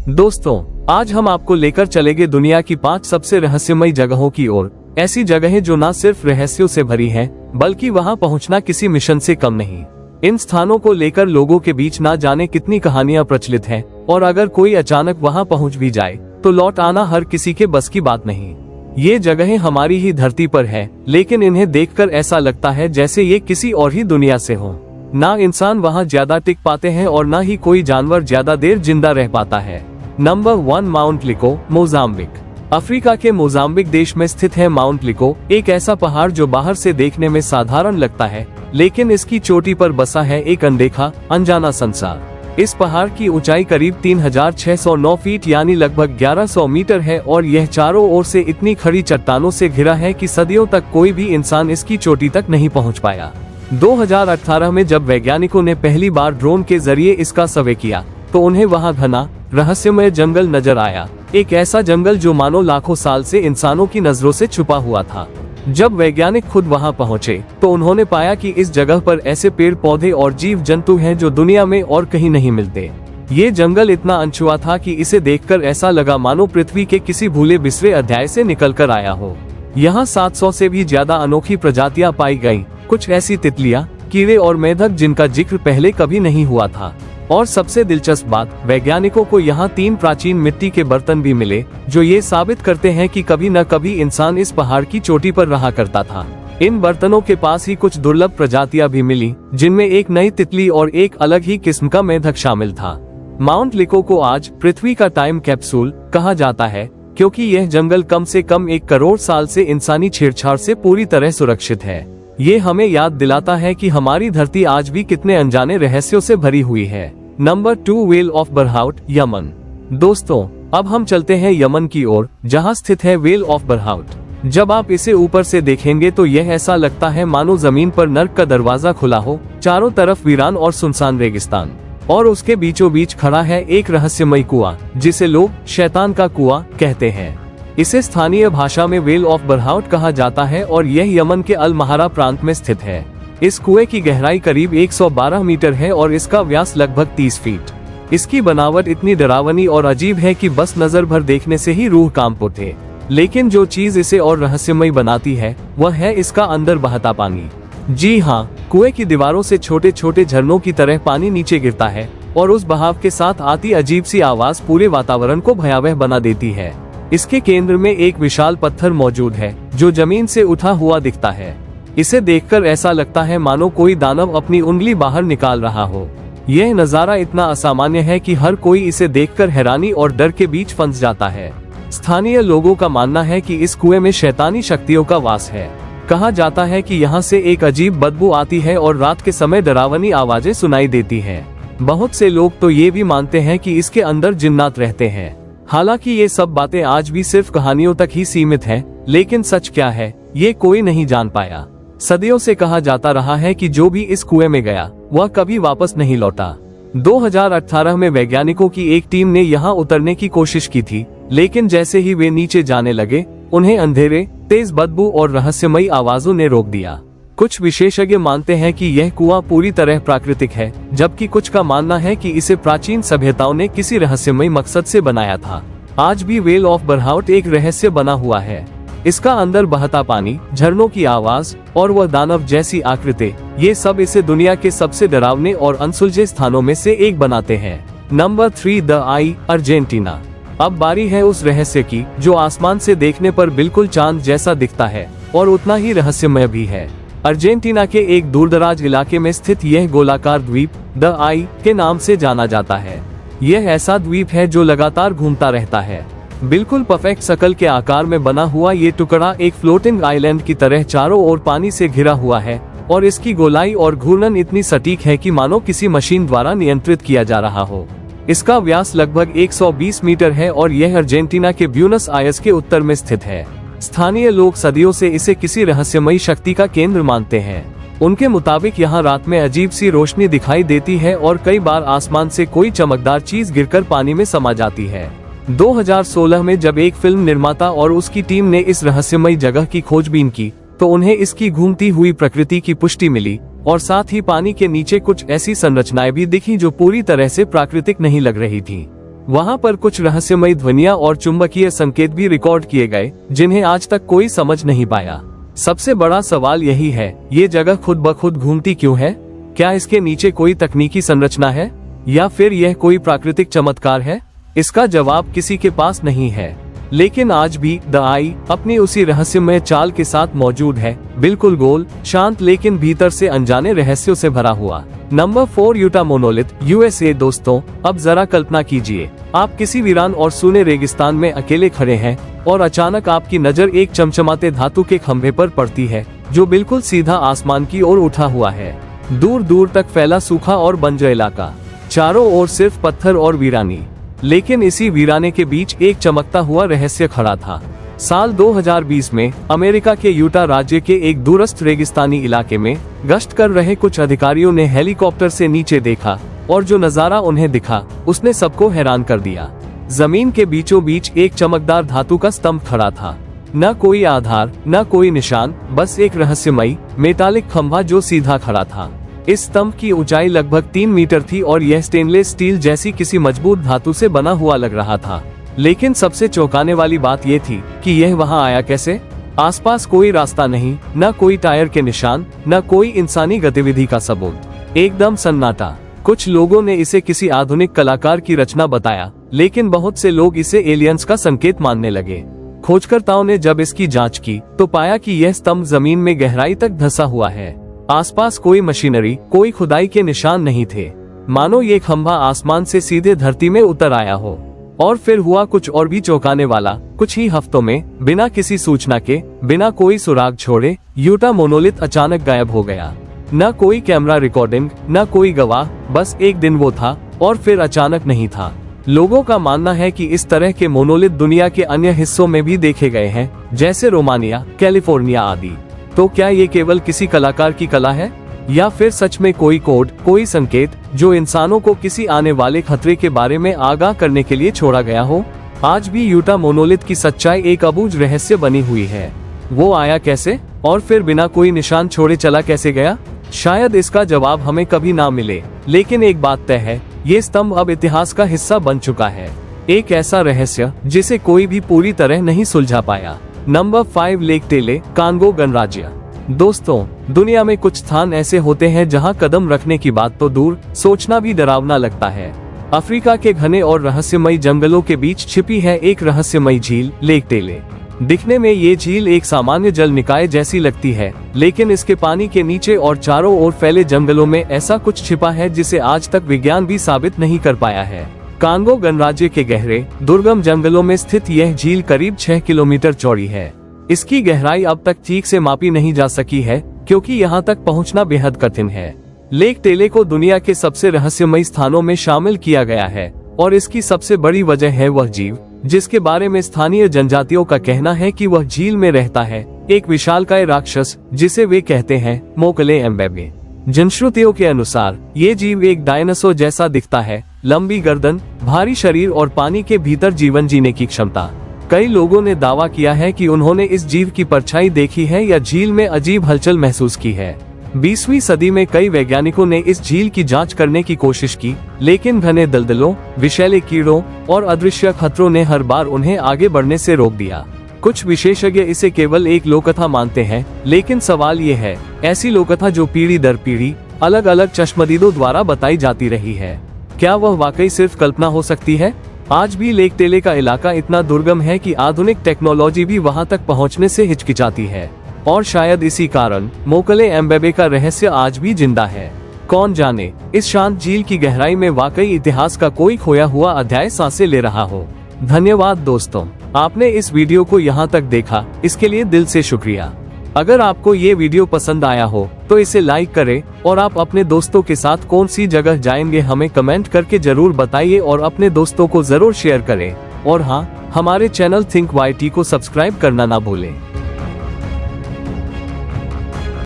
दोस्तों, आज हम आपको लेकर चलेंगे दुनिया की 5 सबसे रहस्यमयी जगहों की ओर। ऐसी जगहें जो न सिर्फ रहस्यों से भरी हैं, बल्कि वहां पहुंचना किसी मिशन से कम नहीं। इन स्थानों को लेकर लोगों के बीच ना जाने कितनी कहानियां प्रचलित हैं, और अगर कोई अचानक वहां पहुंच भी जाए तो लौट आना हर किसी के बस की बात नहीं। ये जगहें हमारी ही धरती पर है, लेकिन इन्हें देखकर ऐसा लगता है जैसे ये किसी और ही दुनिया से हो। ना इंसान वहां ज्यादा टिक पाते हैं और ना ही कोई जानवर ज्यादा देर जिंदा रह पाता है। Number 1, Mount Lico, Mozambique. Africa के मोजाम्बिक देश में स्थित है माउंट लिको, एक ऐसा पहाड़ जो बाहर से देखने में साधारण लगता है, लेकिन इसकी चोटी पर बसा है एक अनदेखा, अनजाना संसार। इस पहाड़ की ऊंचाई करीब 3609 फीट यानी लगभग 1100 मीटर है और यह चारों ओर से इतनी खड़ी चट्टानों से घिरा है कि सदियों तक कोई भी इंसान इसकी चोटी तक नहीं पहुंच पाया। 2018 में जब वैज्ञानिकों ने पहली बार ड्रोन के जरिए इसका सर्वे किया तो उन्हें वहां घना रहस्यमय जंगल नजर आया, एक ऐसा जंगल जो मानो लाखों साल से इंसानों की नजरों से छुपा हुआ था। जब वैज्ञानिक खुद वहां पहुंचे तो उन्होंने पाया कि इस जगह पर ऐसे पेड़ पौधे और जीव जंतु हैं जो दुनिया में और कहीं नहीं मिलते। ये जंगल इतना अनछुआ था कि इसे देखकर ऐसा लगा मानो पृथ्वी के किसी भूले बिसरे अध्याय से निकल कर आया हो। यहाँ 700 से भी ज्यादा अनोखी प्रजातियां पाई गयी, कुछ ऐसी तितलियां, कीड़े और मेढक जिनका जिक्र पहले कभी नहीं हुआ था। और सबसे दिलचस्प बात, वैज्ञानिकों को यहाँ 3 प्राचीन मिट्टी के बर्तन भी मिले, जो ये साबित करते हैं कि कभी न कभी इंसान इस पहाड़ की चोटी पर रहा करता था। इन बर्तनों के पास ही कुछ दुर्लभ प्रजातियां भी मिली, जिनमें एक नई तितली और एक अलग ही किस्म का मेढक शामिल था। माउंट लिको को आज पृथ्वी का टाइम कैप्सूल कहा जाता है, क्योंकि यह जंगल कम से कम 1 करोड़ साल से इंसानी छेड़छाड़ से पूरी तरह सुरक्षित है। ये हमें याद दिलाता है कि हमारी धरती आज भी कितने अनजाने रहस्यों से भरी हुई है। Number 2, Well of Barhout, Yemen. दोस्तों, अब हम चलते हैं यमन की ओर, जहां स्थित है व्हेल ऑफ बरहाउट। जब आप इसे ऊपर से देखेंगे तो यह ऐसा लगता है मानो जमीन पर नर्क का दरवाजा खुला हो, चारों तरफ वीरान और सुनसान रेगिस्तान, और उसके बीचों बीच खड़ा है एक रहस्यमयी कुआं, जिसे लोग शैतान का कुआं कहते हैं। इसे स्थानीय भाषा में व्हेल ऑफ बरहाउट कहा जाता है और यह यमन के अल महारा प्रांत में स्थित है। इस कुएं की गहराई करीब 112 मीटर है और इसका व्यास लगभग 30 फीट। इसकी बनावट इतनी डरावनी और अजीब है कि बस नजर भर देखने से ही रूह कांप उठे। लेकिन जो चीज इसे और रहस्यमयी बनाती है वह है इसका अंदर बहता पानी। जी हाँ, कुएं की दीवारों से छोटे छोटे झरनों की तरह पानी नीचे गिरता है और उस बहाव के साथ आती अजीब सी आवाज पूरे वातावरण को भयावह बना देती है। इसके केंद्र में एक विशाल पत्थर मौजूद है जो जमीन से उठा हुआ दिखता है। इसे देखकर ऐसा लगता है मानो कोई दानव अपनी उंगली बाहर निकाल रहा हो। यह नजारा इतना असामान्य है कि हर कोई इसे देखकर हैरानी और डर के बीच फंस जाता है। स्थानीय लोगों का मानना है कि इस कुएं में शैतानी शक्तियों का वास है। कहा जाता है कि यहाँ से एक अजीब बदबू आती है और रात के समय डरावनी आवाजें सुनाई देती हैं। बहुत से लोग तो ये भी मानते हैं कि इसके अंदर जिन्नात रहते हैं। हालांकि ये सब बातें आज भी सिर्फ कहानियों तक ही सीमित हैं, लेकिन सच क्या है ये कोई नहीं जान पाया। सदियों से कहा जाता रहा है कि जो भी इस कुएं में गया वह कभी वापस नहीं लौटा। 2018 में वैज्ञानिकों की एक टीम ने यहाँ उतरने की कोशिश की थी, लेकिन जैसे ही वे नीचे जाने लगे उन्हें अंधेरे, तेज बदबू और रहस्यमयी आवाजों ने रोक दिया। कुछ विशेषज्ञ मानते हैं कि यह कुआं पूरी तरह प्राकृतिक है, जबकि कुछ का मानना है कि इसे प्राचीन सभ्यताओं ने किसी रहस्यमयी मकसद से बनाया था। आज भी व्हेल ऑफ बरहाउट एक रहस्य बना हुआ है। इसका अंदर बहता पानी, झरनों की आवाज और वह दानव जैसी आकृति, ये सब इसे दुनिया के सबसे डरावने और अनसुलझे स्थानों में से एक बनाते हैं। Number 3, the I, Argentina. अब बारी है उस रहस्य की जो आसमान से देखने पर बिल्कुल चांद जैसा दिखता है और उतना ही रहस्यमय भी है। अर्जेंटीना के एक दूरदराज इलाके में स्थित यह गोलाकार द्वीप द आई के नाम से जाना जाता है। यह ऐसा द्वीप है जो लगातार घूमता रहता है। बिल्कुल परफेक्ट सर्कल के आकार में बना हुआ ये टुकड़ा एक फ्लोटिंग आइलैंड की तरह चारों ओर पानी से घिरा हुआ है और इसकी गोलाई और घूर्णन इतनी सटीक है कि मानो किसी मशीन द्वारा नियंत्रित किया जा रहा हो। इसका व्यास लगभग 120 मीटर है और यह अर्जेंटीना के ब्यूनस आयर्स के उत्तर में स्थित है। स्थानीय लोग सदियों से इसे किसी रहस्यमयी शक्ति का केंद्र मानते हैं। उनके मुताबिक यहाँ रात में अजीब सी रोशनी दिखाई देती है और कई बार आसमान से कोई चमकदार चीज गिरकर पानी में समा जाती है। 2016 में जब एक फिल्म निर्माता और उसकी टीम ने इस रहस्यमयी जगह की खोजबीन की तो उन्हें इसकी घूमती हुई प्रकृति की पुष्टि मिली और साथ ही पानी के नीचे कुछ ऐसी संरचनाएं भी दिखी जो पूरी तरह से प्राकृतिक नहीं लग रही थी। वहाँ पर कुछ रहस्यमयी ध्वनियाँ और चुंबकीय संकेत भी रिकॉर्ड किए गए, जिन्हें आज तक कोई समझ नहीं पाया। सबसे बड़ा सवाल यही है, ये जगह खुद ब खुद घूमती क्यों है? क्या इसके नीचे कोई तकनीकी संरचना है या फिर यह कोई प्राकृतिक चमत्कार है? इसका जवाब किसी के पास नहीं है। लेकिन आज भी द आई अपनी उसी रहस्यमय चाल के साथ मौजूद है, बिल्कुल गोल, शांत, लेकिन भीतर से अनजाने रहस्यों से भरा हुआ। Number 4, Utah monolith, USA. दोस्तों, अब जरा कल्पना कीजिए, आप किसी वीरान और सूने रेगिस्तान में अकेले खड़े हैं और अचानक आपकी नजर एक चमचमाते धातु के खंभे पर पड़ती है, जो बिल्कुल सीधा आसमान की ओर उठा हुआ है। दूर दूर तक फैला सूखा और बंजर इलाका, चारों ओर सिर्फ पत्थर और वीरानी। लेकिन इसी वीराने के बीच एक चमकता हुआ रहस्य खड़ा था। साल 2020 में अमेरिका के यूटा राज्य के एक दूरस्थ रेगिस्तानी इलाके में गश्त कर रहे कुछ अधिकारियों ने हेलीकॉप्टर से नीचे देखा और जो नजारा उन्हें दिखा उसने सबको हैरान कर दिया। जमीन के बीचों बीच एक चमकदार धातु का स्तंभ खड़ा था। न कोई आधार, न कोई निशान, बस एक रहस्यमयी मेटालिक खंभा जो सीधा खड़ा था। इस स्तंभ की ऊंचाई लगभग 3 मीटर थी और यह स्टेनलेस स्टील जैसी किसी मजबूत धातु से बना हुआ लग रहा था। लेकिन सबसे चौंकाने वाली बात यह थी कि यह वहां आया कैसे? आसपास कोई रास्ता नहीं, न कोई टायर के निशान, न कोई इंसानी गतिविधि का सबूत। एकदम सन्नाटा। कुछ लोगों ने इसे किसी आधुनिक कलाकार की रचना बताया, लेकिन बहुत से लोग इसे एलियंस का संकेत मानने लगे। खोजकर्ताओं ने जब इसकी जांच की तो पाया कि यह स्तंभ जमीन में गहराई तक धंसा हुआ है। आसपास कोई मशीनरी, कोई खुदाई के निशान नहीं थे, मानो ये खंभा आसमान से सीधे धरती में उतर आया हो। और फिर हुआ कुछ और भी चौंकाने वाला। कुछ ही हफ्तों में, बिना किसी सूचना के, बिना कोई सुराग छोड़े, यूटा मोनोलिथ अचानक गायब हो गया। न कोई कैमरा रिकॉर्डिंग, न कोई गवाह, बस एक दिन वो था और फिर अचानक नहीं था। लोगों का मानना है कि इस तरह के मोनोलिथ दुनिया के अन्य हिस्सों में भी देखे गए हैं, जैसे रोमानिया, कैलिफोर्निया आदि। तो क्या ये केवल किसी कलाकार की कला है या फिर सच में कोई कोड, कोई संकेत जो इंसानों को किसी आने वाले खतरे के बारे में आगाह करने के लिए छोड़ा गया हो? आज भी यूटा मोनोलिथ की सच्चाई एक अबूझ रहस्य बनी हुई है। वो आया कैसे और फिर बिना कोई निशान छोड़े चला कैसे गया? शायद इसका जवाब हमें कभी ना मिले, लेकिन एक बात तय है, ये स्तंभ अब इतिहास का हिस्सा बन चुका है। एक ऐसा रहस्य जिसे कोई भी पूरी तरह नहीं सुलझा पाया। नंबर 5, लेक टेले, कांगो गणराज्य। दोस्तों, दुनिया में कुछ स्थान ऐसे होते हैं जहां कदम रखने की बात तो दूर, सोचना भी डरावना लगता है। अफ्रीका के घने और रहस्यमयी जंगलों के बीच छिपी है एक रहस्यमयी झील, लेक टेले। दिखने में ये झील एक सामान्य जल निकाय जैसी लगती है, लेकिन इसके पानी के नीचे और चारों ओर फैले जंगलों में ऐसा कुछ छिपा है जिसे आज तक विज्ञान भी साबित नहीं कर पाया है। कांगो गणराज्य के गहरे, दुर्गम जंगलों में स्थित यह झील करीब 6 किलोमीटर चौड़ी है। इसकी गहराई अब तक ठीक से मापी नहीं जा सकी है, क्योंकि यहाँ तक पहुँचना बेहद कठिन है। लेक टेले को दुनिया के सबसे रहस्यमयी स्थानों में शामिल किया गया है और इसकी सबसे बड़ी वजह है वह जीव जिसके बारे में स्थानीय जनजातियों का कहना है कि वह झील में रहता है, एक विशालकाय राक्षस जिसे वे कहते हैं मोकले एम्बेबे। जनश्रुतियों के अनुसार ये जीव एक डायनासोर जैसा दिखता है, लंबी गर्दन, भारी शरीर और पानी के भीतर जीवन जीने की क्षमता। कई लोगों ने दावा किया है कि उन्होंने इस जीव की परछाई देखी है या झील में अजीब हलचल महसूस की है। 20वीं सदी में कई वैज्ञानिकों ने इस झील की जांच करने की कोशिश की, लेकिन घने दलदलों, विषैले कीड़ों और अदृश्य खतरों ने हर बार उन्हें आगे बढ़ने से रोक दिया। कुछ विशेषज्ञ इसे केवल एक लोककथा मानते हैं, लेकिन सवाल ये है, ऐसी लोककथा जो पीढ़ी दर पीढ़ी अलग अलग चश्मदीदों द्वारा बताई जाती रही है, क्या वह वाकई सिर्फ कल्पना हो सकती है? आज भी लेक टेले का इलाका इतना दुर्गम है कि आधुनिक टेक्नोलॉजी भी वहां तक पहुंचने से हिचकिचाती है, और शायद इसी कारण मोकले एम्बेबे का रहस्य आज भी जिंदा है। कौन जाने, इस शांत झील की गहराई में वाकई इतिहास का कोई खोया हुआ अध्याय सांसें ले रहा हो। धन्यवाद दोस्तों, आपने इस वीडियो को यहाँ तक देखा, इसके लिए दिल से शुक्रिया। अगर आपको ये वीडियो पसंद आया हो तो इसे लाइक करें और आप अपने दोस्तों के साथ कौन सी जगह जाएंगे हमें कमेंट करके जरूर बताइए और अपने दोस्तों को जरूर शेयर करें। और हाँ, हमारे चैनल थिंक YT को सब्सक्राइब करना ना भूलें।